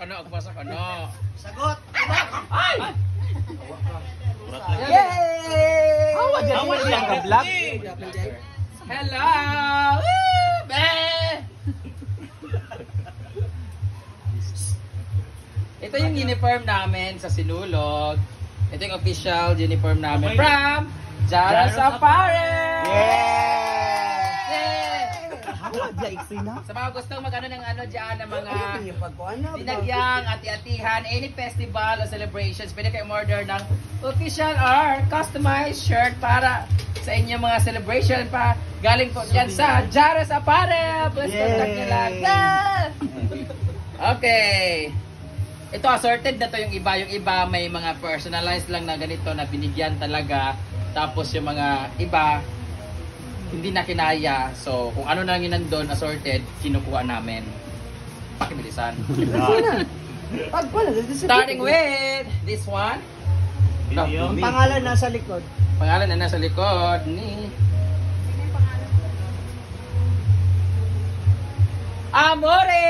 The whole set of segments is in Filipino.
kano, agpasa kano. Sagot! Ay! Yay! Awa siya ka vlog. Hello! Woo! Be! Ito yung uniform namin sa Sinulog. Ito yung official uniform namin from Jara Apparel! Sa mga gustong mag-ano ng ano dyan, ng mga dinagyang, ati-atihan, any festival o celebrations, pwede kayo order ng official or customized shirt para sa inyong mga celebration pa. Galing po yan sa Jara Apparel! Please contact nyo lang. Okay. Ito assorted na to yung iba. Yung iba may mga personalized lang na ganito na binigyan talaga. Tapos yung mga iba hindi na kinaya. So kung ano na yun nandun assorted, kinukuha namin. Pakibilisan. Starting with this one. Ang pangalan nasa likod. Pangalan na nasa likod ni Amore!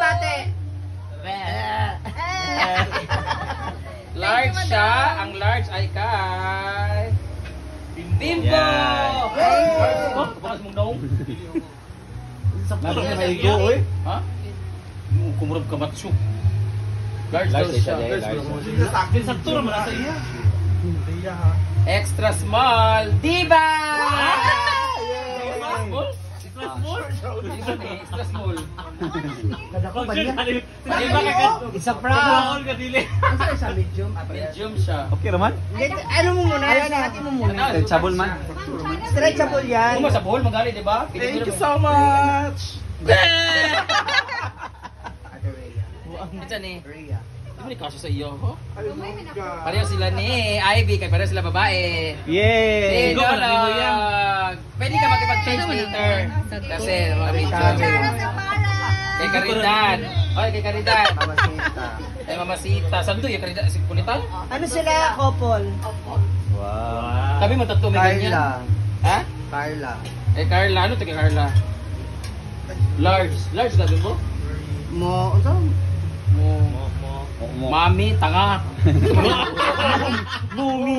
Bate. Large siya. Ang large ay kay Bimbo! Bukas mong daong. Nabang na maigo, oy. Ha? Kumurap ka matso. Large daw siya. Sakto naman sa iya. Extra small. Diba? Extra small. Isa pra. Medium siya. Okay naman? Ano mo muna? Hati mo muna. Stretchable man. Stretchable yan. Kung sa bowl, magali, diba? Thank you so much. Ito ni. Ano ni kaso sa iyo, ho? Pareho sila ni Ivy, kay pareho sila babae. Yay! Pwede ka makipag-change later. Kasi mga picture. Kay Caridad. Oy, kay Caridad. Kay Mamasita. Saan to yung Caridad? Si Punitan? Ano sila, couple? Wow. Kami mo tatlo may ganyan. Ha? Carla. Eh Carla, ano to kay Carla? Large. Large na mo? Mami, tanga.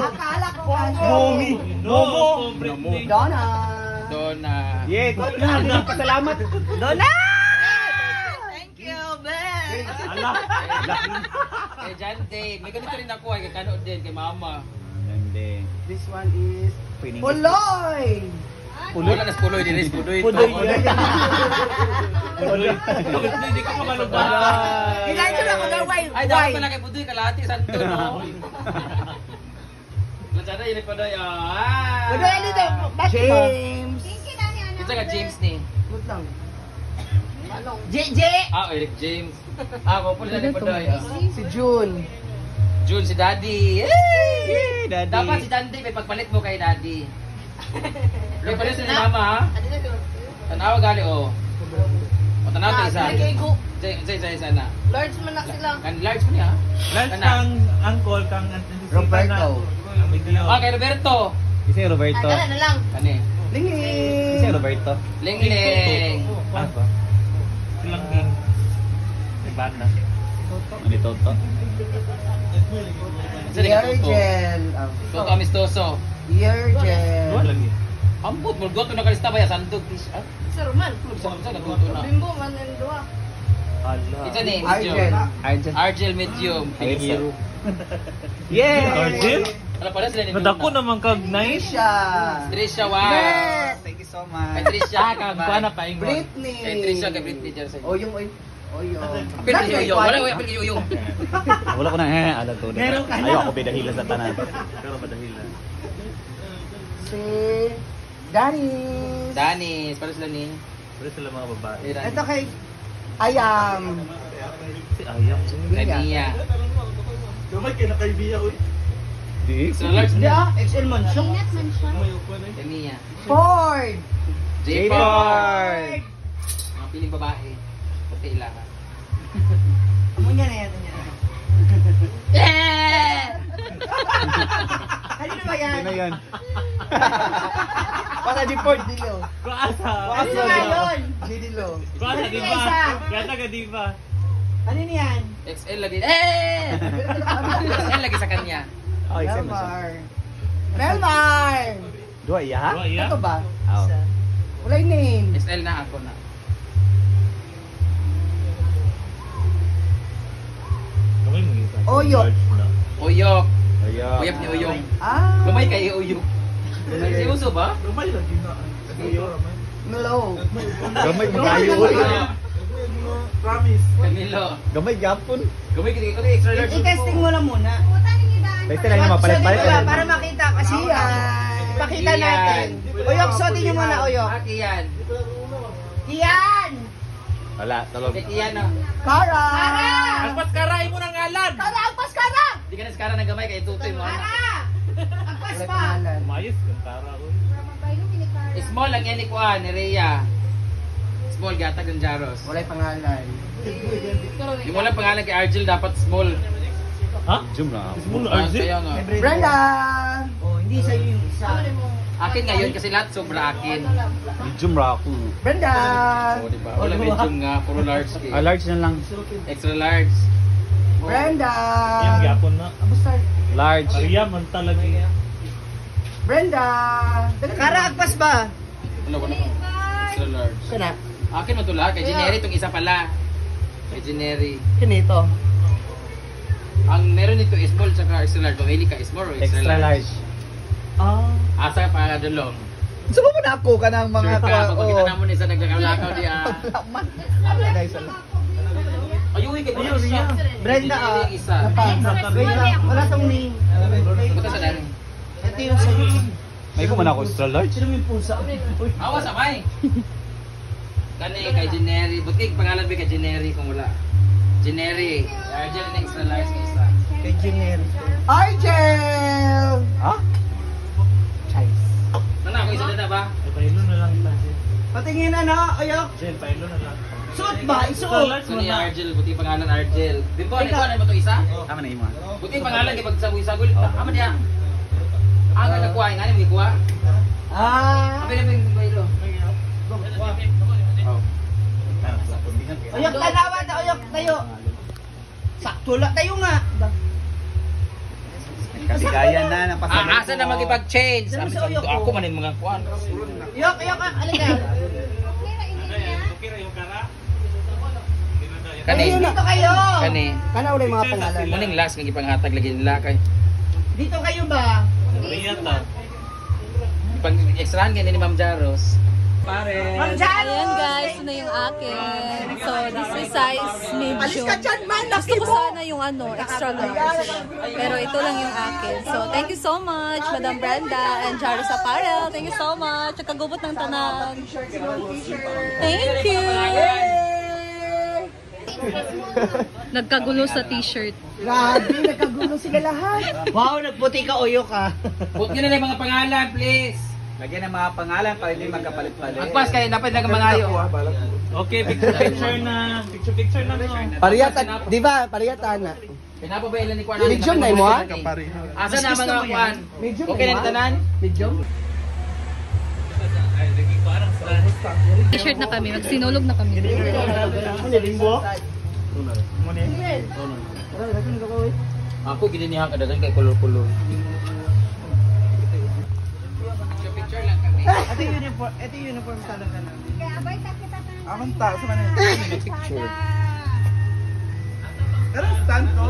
Akala ko Momi. Momo. Donna. Donna. Yay! Salamat. Donna! Thank you, Ben. Ala. Kay John Dave. May ganito rin ako kay Kano din, kay Mama. Ganda. This one is Puloy. Wala na puloy din, puloy. Puloy. Hindi ka mamalubay. Kailangan ko lang mag-away. Ay, dapat pala kay Pudoy, kalahati, santo, no? Latsada, yun pa doy, Puloy, ano daw? James. Ito ka James ni. Good lang. JJ. Eric James. Ako, pula na pa doy. Si June. June, si Daddy. Yay! Daddy. Dapat si Daddy, may pagpalit mo kay Daddy. May palit sa ni Mama, ha? Tanawa gali, oh. O, tanawa ito isa. Isa na. Large man na sila. Kan large ko niya, ha? Lunch kang uncle, kang Roberto. Kay Roberto. Isa yung Roberto. na lang. Kani? Isa yung Roberto. Ling-ling. Ano ba? Silang bata. Ano ito to? Isa rin ka Toto. Toto amistoso. Wala lagi. Ambot, mulgot ko na kalista ba ya? Sandog. Sir man. Sa natuto na. Bimbo man and dua. Ala. Isa ni, medium. Argel medium. Thank you. Yay! Argel? Ano pala sila ni Nadako naman kag nice. Trisha, wow. Thank you so much. Kay Trisha. Kag kuana pa ingon. Britney. Kay Trisha, kay Britney dyan sa O yung Apil kay Yoyong. Wala, apil kay Yoyong. Wala ko na alam to. Meron ka na. Ayaw ako bidahila sa tanan. Pero madahilan. Si Danis. Danis, para sila ni. Pero sila mga babae. Ito kay Ayam. Si Ayam. Kay Mia. Kamay kay nakaibiya ko. Di. So, large Hindi na. XL Mansion. Kay Mia. Ford. J-Ford. Mga piling babae. Pati ilangan. Amo niya na yan. Yeah! Kanino ba yan. Ano yan? Para di port. Dilo. Kuasa. Ano nga yun? Dilo. Kuasa, Ano di nga ba? isa? Kaya taga di ba? Ano yan? XL lagi. XL lagi sa kanya. Oh, exam na siya. Belmar. Belmar! Dua iya ha? Dua, iya? Ito ba? Oo. Wala yung name. XL na ako na. Kamay mo isa. Oyok. Large na. Uyok. Ayun. Uyab ni Uyong. Ah. Gamay kay Uyok. Si Uso ba? Gamay lagi na. Iyo. Melo. Gamay kayo. uy. Promise. Camilo. Gamay gapon. Gamay kay extra large. I-testing mo lang muna. Basta lang yung mapalit-palit. So, di ba, para makita kasi ipakita natin. Oyok, sotin nyo muna, Oyok. Aki yan. Kian! Wala, talog. Kay Kian no. Kara! Agpas karay mo ng ngalan. Kara, agpas kara! Di ka na skara ng gamay kay tutoy mo anak. Agpas Wala pa! pangalan. Mayos kung tara ko. Small lang yan ni Kuan, ni Rhea. Small gatag ng Jaros. Wala yung pangalan. Yung walang pangalan kay Argel dapat small. Ha? Zoom na. Small Ah, RJ? kaya nga. Brenda! Oh, hindi sa'yo yung isa. Akin ngayon kasi lahat sobra akin. Zoom ra ako. Brenda! Oo, di ba? Wala medium nga, puro large Ah, eh. large na lang. Extra large. Oh. Brenda! Yung gyapon na. Basta. Large. Maria man talaga. Brenda! Kara, agpas ba? Wala ko na. Extra large. Kana. Akin mo tula, kay Jeneri itong isa pala. Kay Jeneri. Kinito. Ang meron nito is small tsaka extra large. Mamili ka, small o extra, Extra large. Ah. Asa pa dulong. Saan mo na ako ka ng mga Sure ka, kwa- pag kita na mo ni sa nagkakalakaw di ah. Laman. Ano na isa lang. Ayun, kay Ayun, Ria. Brenda, Jeneri yung isa. Wait lang, wala tong name. Buta sa dami. Ito yung sa'yo. May ko man ako extra large. Sino yung pusa? Awa sa may. Kani kay Jeneri. Buti pangalan ba kay Jeneri kung wala. Jeneri. Argel na extra large na isa. Kay Junior. Argel! Ha? Nana ako isa na ba? Ay, pailo na lang ita. Patingin ano, Oyok. Jen, pailo na lang. Suot ba? Extra Isuot. large Ano mo ni na. Argel? Buti pangalan Argel. Bimbo, ano ito? Ano mo ito isa? Tama na imo. Buti pangalan kay pagsaboy-sagoy. Tama niya. Ang nagkuha, nga ni mo ikuha. Ah. Sabi na yung baylo. Oyok, tanawa na, Oyok, tayo. Sakto lang tayo nga. Kasigayan na ng pasabay. Asa na magipag-change? Sabi Sabi sa sa uyok ako ko. manin mga kuan. Oyok, Oyok, alika. Kani. Dito kayo. Kani. Kana ulit mga pangalan. Muning last nga ipanghatag lagi nila kay Dito kayo ba? Ria ta. pag extrahan ganyan ni Ma'am Jaros. Pare. Ma'am Jaro! Ayan guys, ito na yung akin. So, this is size Alis medium. ka dyan, man! Gusto Laki ko mo! sana yung ano, extra large. Pero ito lang yung akin. So, thank you so much, Madam Brenda and Jaros Apparel. Thank you so much. At kagubot ng tanan. Thank you! Nagkagulo sa t-shirt. Grabe, nagkagulo sila lahat. Wow, nagputi ka, Oyok ah. Put nyo na yung mga pangalan, please. Lagyan ng mga pangalan para hindi magkapalit-palit. Agpas kayo, dapat na mangayo. Okay, picture na. Picture na no. Pariyatan, di ba? Pariyatan na. Pinapabailan ni Kuan. Medium na mo, ha? Asa na mga Kuan? Medium Okay na mo, ha? tanan? Medium? T-shirt na kami. Magsinulog na kami. Ako gininihan ka dagan kay kulor-kulor. Picture lang kami. Ito yung uniform talaga na. Akong ta, sa manila. Picture. Pero stand to.